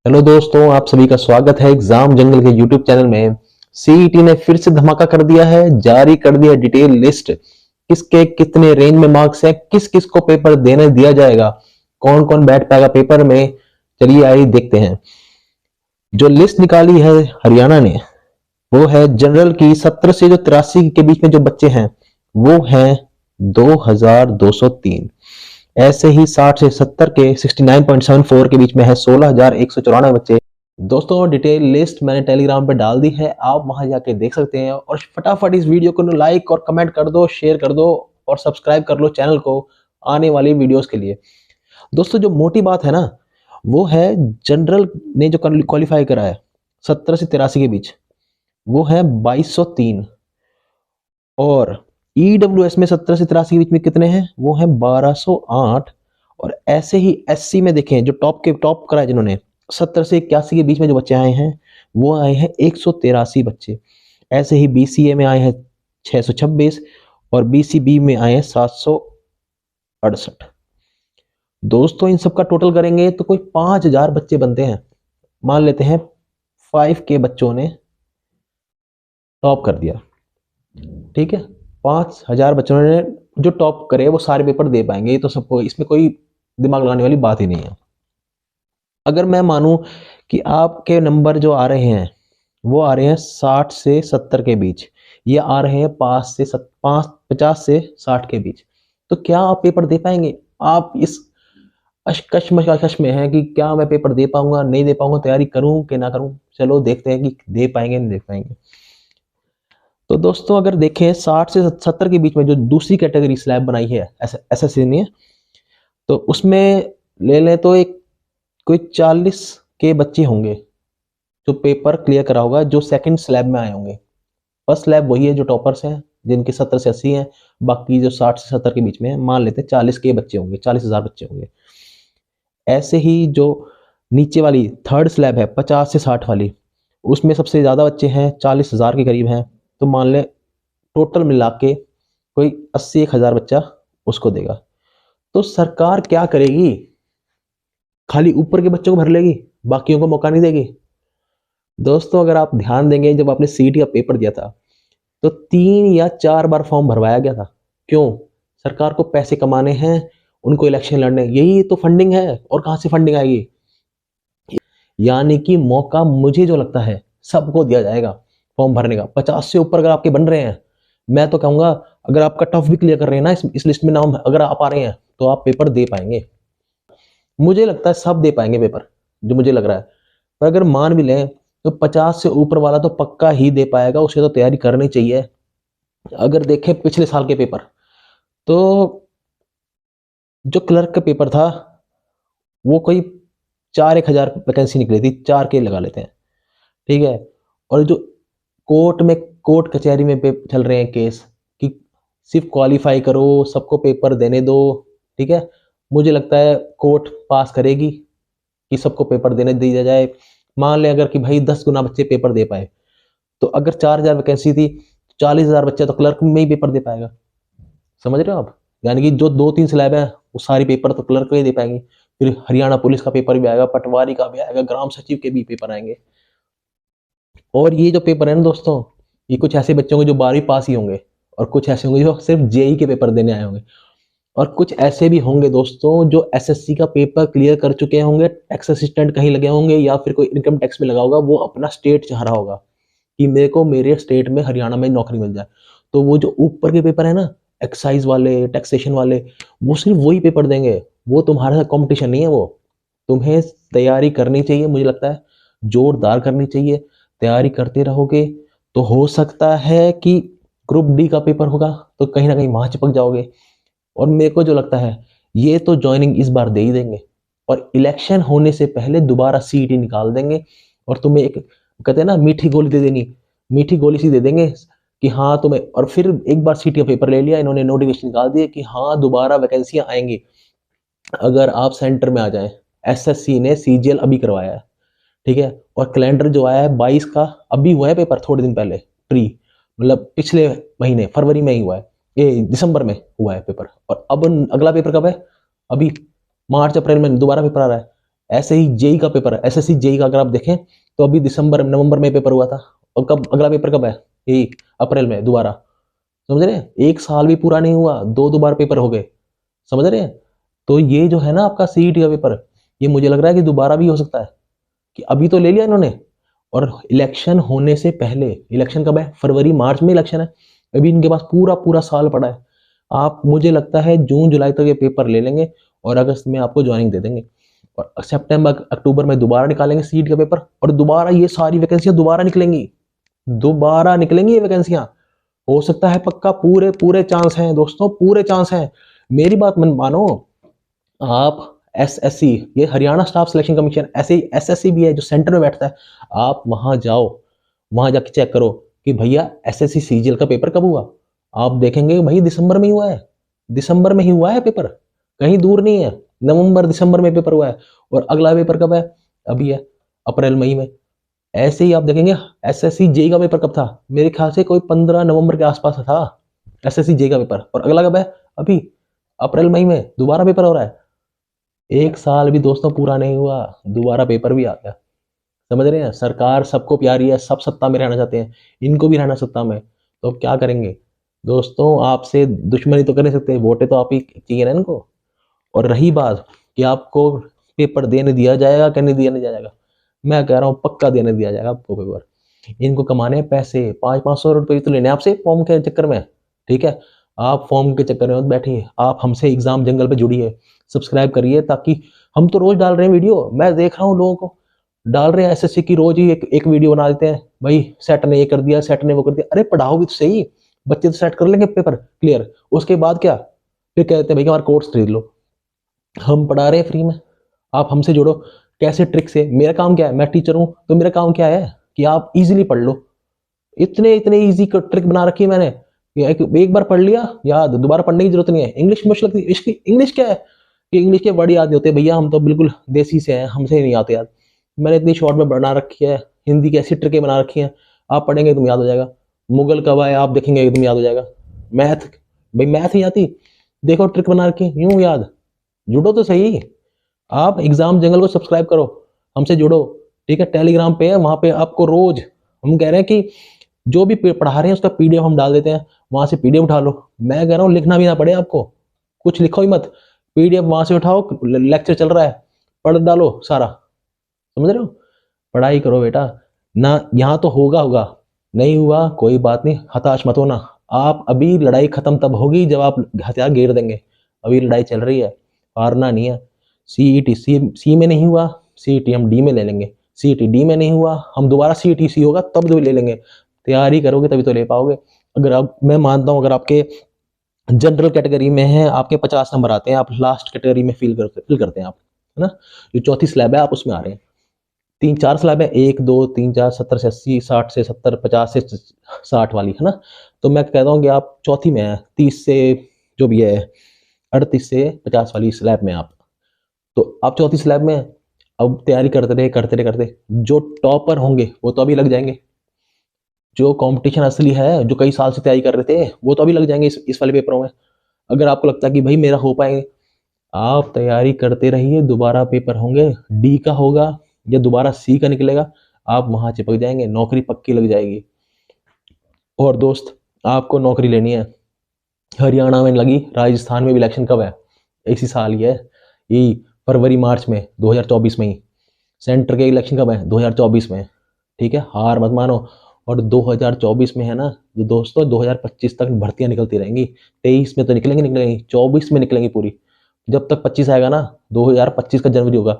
Hello दोस्तों, आप सभी का स्वागत है एग्जाम जंगल के यूट्यूब चैनल में। सीईटी ने फिर से धमाका कर दिया है, जारी कर दिया डिटेल लिस्ट। किसके कितने रेंज में मार्क्स है, किस किस को पेपर देने दिया जाएगा, कौन कौन बैठ पाएगा पेपर में। चलिए आइए देखते हैं। जो लिस्ट निकाली है हरियाणा ने, वो है जनरल की 17 से जो 83 के बीच में जो बच्चे हैं वो हैं 2203। ऐसे ही 60 से 70 के 69.74 के बीच में है 16,194 बच्चे। दोस्तों डिटेल लिस्ट मैंने टेलीग्राम पे डाल दी है, आप वहां जाके देख सकते हैं। और फटाफट इस वीडियो को लाइक और कमेंट कर दो, शेयर कर दो और सब्सक्राइब कर लो चैनल को आने वाली वीडियोस के लिए। दोस्तों जो मोटी बात है ना, वो है जनरल ने जो क्वालिफाई करा है 70 से 83 के बीच, वो है 2203। और ईडब्ल्यूएस में 70 से 83 के बीच में कितने हैं, वो है 1208। और ऐसे ही एससी में देखें, जो टॉप करा है जिन्होंने 70 से 81 के बीच में जो बच्चे आए हैं, वो आए हैं 183 बच्चे। ऐसे ही बीसीए में आए हैं 626 और बीसीबी में आए हैं 768। दोस्तों इन सबका टोटल करेंगे तो कोई 5000 बच्चे बनते हैं। मान लेते हैं 5 के बच्चों ने टॉप कर दिया, ठीक है। 5000 बच्चों ने जो टॉप करे वो सारे पेपर दे पाएंगे, ये तो सबको, इसमें कोई दिमाग लगाने वाली बात ही नहीं है। अगर मैं मानूं कि आपके नंबर जो आ रहे हैं वो आ रहे हैं 60 से 70 के बीच, ये आ रहे हैं 50 से 60 के बीच, तो क्या आप पेपर दे पाएंगे? आप इस कश्मकश में हैं कि क्या मैं पेपर दे पाऊंगा नहीं दे पाऊंगा, तैयारी करूं कि ना करूं। चलो देखते हैं कि दे पाएंगे नहीं दे पाएंगे। तो दोस्तों अगर देखें 60 से 70 के बीच में जो दूसरी कैटेगरी स्लैब बनाई है एसएससी ने, तो उसमें ले लें तो एक कोई 40 के बच्चे होंगे जो पेपर क्लियर करा होगा, जो सेकंड स्लैब में आए होंगे। फर्स्ट स्लैब वही है जो टॉपर्स हैं, जिनके 70 से 80 हैं, बाकी जो 60 से 70 के बीच में है, मान लेते हैं 40 के बच्चे होंगे, 40,000 बच्चे होंगे। ऐसे ही जो नीचे वाली थर्ड स्लैब है 50 से 60 वाली, उसमें सबसे ज़्यादा बच्चे हैं, 40,000 के करीब हैं। तो मान लें टोटल मिला के कोई 80-1,000 बच्चा उसको देगा। तो सरकार क्या करेगी? खाली ऊपर के बच्चों को भर लेगी, बाकियों को मौका नहीं देगी। दोस्तों अगर आप ध्यान देंगे, जब आपने सीईटी का पेपर दिया था तो 3 या 4 बार फॉर्म भरवाया गया था। क्यों? सरकार को पैसे कमाने हैं, उनको इलेक्शन लड़ने, यही तो फंडिंग है। और कहां से फंडिंग आएगी? यानी कि मौका मुझे जो लगता है सबको दिया जाएगा फॉर्म भरने का। 50 से ऊपर अगर आपके बन रहे हैं, मैं तो कहूंगा अगर आपका टफ भी क्लियर कर रहे हैं ना, इस लिस्ट में नाम अगर आप आ रहे हैं तो आप पेपर दे पाएंगे। मुझे लगता है सब दे पाएंगे पेपर, जो मुझे लग रहा है। पर अगर मान भी लें तो 50 से ऊपर वाला तो पक्का ही दे पाएगा, उसे तो तैयारी करनी चाहिए। अगर देखें पिछले साल के पेपर, तो जो क्लर्क का पेपर था वो कोई 4-1 हजार वैकेंसी निकली थी, 4 के लगा लेते हैं, ठीक है। और जो कोर्ट कचहरी में चल रहे हैं केस कि सिर्फ क्वालिफाई करो, सबको पेपर देने दो, ठीक है। मुझे लगता है कोर्ट पास करेगी कि सबको पेपर देने दिया जाए। मान लें अगर कि भाई 10 गुना बच्चे पेपर दे पाए, तो अगर 4,000 वैकेंसी थी, 40,000 बच्चा तो क्लर्क में ही पेपर दे पाएगा। समझ रहे हो आप? यानी कि जो 2-3 स्लैब है वो सारी पेपर तो क्लर्क में ही दे पाएंगे। फिर हरियाणा पुलिस का पेपर भी आएगा, पटवारी का भी आएगा, ग्राम सचिव के भी पेपर आएंगे। और ये जो पेपर है ना दोस्तों, ये कुछ ऐसे बच्चे होंगे जो 12वीं पास ही होंगे, और कुछ ऐसे होंगे जो सिर्फ जेई के पेपर देने आए होंगे, और कुछ ऐसे भी होंगे दोस्तों जो एसएससी का पेपर क्लियर कर चुके होंगे, टैक्स असिस्टेंट कहीं लगे होंगे या फिर कोई इनकम टैक्स में लगा होगा, वो अपना स्टेट चाह रहा होगा कि मेरे को मेरे स्टेट में हरियाणा में नौकरी मिल जाए। तो वो जो ऊपर के पेपर है ना, एक्साइज वाले, टैक्सेशन वाले, वो सिर्फ वही पेपर देंगे। वो तुम्हारा कंपटीशन नहीं है, वो तुम्हें तैयारी करनी चाहिए। मुझे लगता है जोरदार करनी चाहिए। तैयारी करते रहोगे तो हो सकता है कि ग्रुप डी का पेपर होगा तो कहीं ना कहीं वहां चिपक जाओगे। और मेरे को जो लगता है ये तो ज्वाइनिंग इस बार दे ही देंगे, और इलेक्शन होने से पहले दोबारा सीईटी निकाल देंगे, और तुम्हें एक कहते हैं ना मीठी गोली दे देनी, मीठी गोली सी दे देंगे कि हाँ तुम्हें। और फिर एक बार सीईटी का पेपर ले लिया इन्होंने, नोटिफिकेशन निकाल दिए कि हाँ दोबारा वैकेंसियां आएंगी अगर आप सेंटर में आ जाएं। एसएससी ने सीजीएल अभी करवाया है, ठीक है। और कैलेंडर जो आया है 22 का, अभी हुआ है पेपर थोड़े दिन पहले, प्री, मतलब पिछले महीने फरवरी में ही हुआ है, ये दिसंबर में हुआ है पेपर। और अब अगला पेपर कब है? अभी मार्च अप्रैल में दोबारा पेपर आ रहा है। ऐसे ही जेई का पेपर, एसएससी जेई का अगर आप देखें तो अभी दिसंबर नवंबर में पेपर हुआ था, और कब अगला पेपर कब है, यही अप्रैल में दोबारा। समझ रहे हैं, एक साल भी पूरा नहीं हुआ, दो बार पेपर हो गए। समझ रहे हैं, तो ये जो है ना आपका सीईटी का पेपर, ये मुझे लग रहा है कि दोबारा भी हो सकता है, कि अभी तो ले लिया इन्होंने, और इलेक्शन होने से पहले, इलेक्शन कब है, फरवरी मार्च में इलेक्शन है, अभी इनके पास पूरा पूरा साल पड़ा है। आप, मुझे लगता है जून जुलाई तक ये पेपर ले लेंगे और अगस्त में आपको ज्वाइनिंग दे देंगे, और सितंबर अक्टूबर में दोबारा निकालेंगे सीट का पेपर, और दोबारा ये सारी वैकेंसियां दोबारा निकलेंगी, दोबारा निकलेंगी ये वैकेंसियां। हो सकता है, पक्का, पूरे पूरे चांस हैं दोस्तों, पूरे चांस हैं। मेरी बात मन मानो, आप एसएससी, ये हरियाणा स्टाफ सिलेक्शन कमीशन, ऐसे ही एसएससी भी है जो सेंटर में बैठता है, आप वहां जाओ, वहां जाके चेक करो कि भैया एसएससी सीजीएल का पेपर कब हुआ। आप देखेंगे भाई दिसंबर में ही हुआ है, दिसंबर में ही हुआ है पेपर, कहीं दूर नहीं है, नवंबर दिसंबर में पेपर हुआ है, और अगला पेपर कब है, अभी है अप्रैल मई में। ऐसे ही आप देखेंगे एसएससी जेई का पेपर कब था, मेरे ख्याल से कोई 15 नवंबर के आसपास था एसएससी जेई का पेपर, और अगला कब है, अभी अप्रैल मई में दोबारा पेपर हो रहा है। एक साल भी दोस्तों पूरा नहीं हुआ, दोबारा पेपर भी आ गया। समझ रहे हैं, सरकार सबको प्यारी है, सब सत्ता में रहना चाहते हैं, इनको भी रहना सत्ता में, तो अब क्या करेंगे दोस्तों, आपसे दुश्मनी तो कर नहीं सकते, वोटें तो आप ही चाहिए ना इनको। और रही बात कि आपको पेपर देने दिया जाएगा कि नहीं दिया जाएगा, मैं कह रहा हूँ पक्का देने दिया जाएगा आपको पेपर। इनको कमाने हैं पैसे, 500-500 रुपये तो लेने हैं आपसे फॉर्म के चक्कर में, ठीक है। आप फॉर्म के चक्कर में मत बैठिए, आप हमसे एग्जाम जंगल पे जुड़िए, सब्सक्राइब करिए, ताकि हम तो रोज डाल रहे हैं वीडियो, मैं देख रहा हूँ लोगों को डाल रहे हैं एसएससी की, रोज ही एक वीडियो बना देते हैं, भाई सेट ने ये कर दिया, सेट ने वो कर दिया। अरे पढ़ाओ भी तो सही, बच्चे तो सेट कर लेंगे पेपर क्लियर, उसके बाद क्या, फिर कहते हैं भाई हमारा कोर्स खरीद लो। हम पढ़ा रहे हैं फ्री में, आप हमसे जुड़ो, कैसे ट्रिक से। मेरा काम क्या है, मैं टीचर हूँ, तो मेरा काम क्या है कि आप इजीली पढ़ लो, इतने इतने इजी ट्रिक बना रखी है मैंने, एक बार पढ़ लिया याद, दोबारा पढ़ने की जरूरत नहीं है। इंग्लिश मुश्किल लगती है, इसकी इंग्लिश क्या है कि इंग्लिश के वर्ड याद नहीं होते भैया, हम तो बिल्कुल देसी से हैं, हमसे नहीं आते याद। मैंने इतनी शॉर्ट में बना रखी है, हिंदी की ऐसी ट्रिकें बना रखी हैं, आप पढ़ेंगे तुम याद हो जाएगा। मुगल कब आए आप देखेंगे एकदम याद हो जाएगा। मैथ, भाई मैथ नहीं आती, देखो ट्रिक बना रखी यूं याद। जुड़ो तो सही, आप एग्जाम जंगल को सब्सक्राइब करो, हमसे जुड़ो, ठीक है। टेलीग्राम पे है, वहां पे आपको रोज हम कह रहे हैं कि जो भी पढ़ा रहे हैं उसका पीडीएफ हम डाल देते हैं, वहां से पीडीएफ उठा लो। मैं कह रहा हूँ लिखना भी ना पड़े आपको, कुछ लिखो ही मत, पीडीएफ वहां से उठाओ, लेक्चर चल रहा है पढ़ डालो सारा। समझ रहे हो, पढ़ाई करो बेटा ना, यहाँ तो होगा होगा, नहीं हुआ कोई बात नहीं, हताश मत होना। आप, अभी लड़ाई खत्म तब होगी जब आप हथियार गिर देंगे, अभी लड़ाई चल रही है, हारना नहीं है। सीईटी सी में नहीं हुआ, सीईटी हम डी में ले लेंगे, सीईटी डी में नहीं हुआ, हम दोबारा सीईटी सी होगा तब तो ले लेंगे। तैयारी करोगे तभी तो ले पाओगे। अगर आप, मैं मानता हूँ अगर आपके जनरल कैटेगरी में है, आपके 50 नंबर आते हैं, आप लास्ट कैटेगरी में फिल करते हैं आप, है ना। जो चौथी स्लैब है आप उसमें आ रहे हैं, 3-4 स्लैब है, 1, 2, 3, 4, 70 से 80, 60 से 70, 50 से 60 वाली, है ना। तो मैं कहता हूँ कि आप चौथी में है, 30 से जो भी है 38 से 50 वाली स्लैब में आप, तो आप चौथी स्लैब में हैं। अब तैयारी करते रहे, जो टॉपर होंगे वो तो अभी लग जाएंगे, जो कंपटीशन असली है, जो कई साल से तैयारी कर रहे थे, वो तो अभी लग जाएंगे इस वाले पेपरों में। अगर आपको लगता है कि भाई मेरा हो पाएंगे, आप तैयारी करते रहिए, दोबारा पेपर होंगे, डी का होगा या दोबारा सी का निकलेगा, आप वहां चिपक जाएंगे, नौकरी पक्की लग जाएगी। और दोस्त, आपको नौकरी लेनी है, हरियाणा में लगी, राजस्थान में भी इलेक्शन कब है, इसी साल ही है, यही फरवरी मार्च में 2024 में ही। सेंटर के इलेक्शन कब है, 2024 में, ठीक है। हार मत मानो, और 2024 में है ना दोस्तों, 2025 तक भर्तियां निकलती रहेंगी, 23 में तो निकलेंगी, 24 में निकलेंगी पूरी। जब तक 25 आएगा ना, 2025 का जनवरी होगा,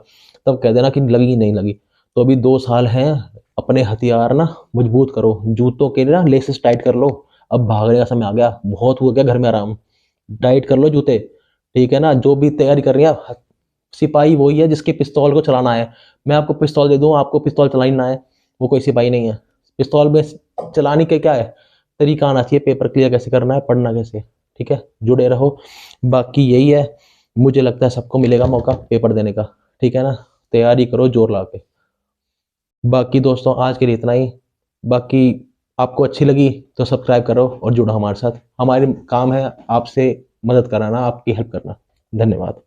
तब कह देना कि लगी नहीं लगी। तो अभी 2 साल हैं, अपने हथियार ना मजबूत करो, जूतों के ना लेसेस टाइट कर लो, अब भागने का समय आ गया, बहुत हुआ क्या घर में आराम, टाइट कर लो जूते, ठीक है ना। जो भी तैयारी कर रही है, सिपाही वही है जिसके पिस्तौल को चलाना है। मैं आपको पिस्तौल दे दूं, आपको पिस्तौल चलानी ना है, वो कोई सिपाही नहीं है। पिस्तौल में चलाने के क्या है, तरीका आना चाहिए, पेपर क्लियर कैसे करना है, पढ़ना कैसे, ठीक है। जुड़े रहो, बाकी यही है, मुझे लगता है सबको मिलेगा मौका पेपर देने का, ठीक है ना। तैयारी करो जोर ला के। बाकी दोस्तों आज के लिए इतना ही, बाकी आपको अच्छी लगी तो सब्सक्राइब करो और जुड़ो हमारे साथ, हमारे काम है आपसे मदद कराना, आपकी हेल्प करना। धन्यवाद।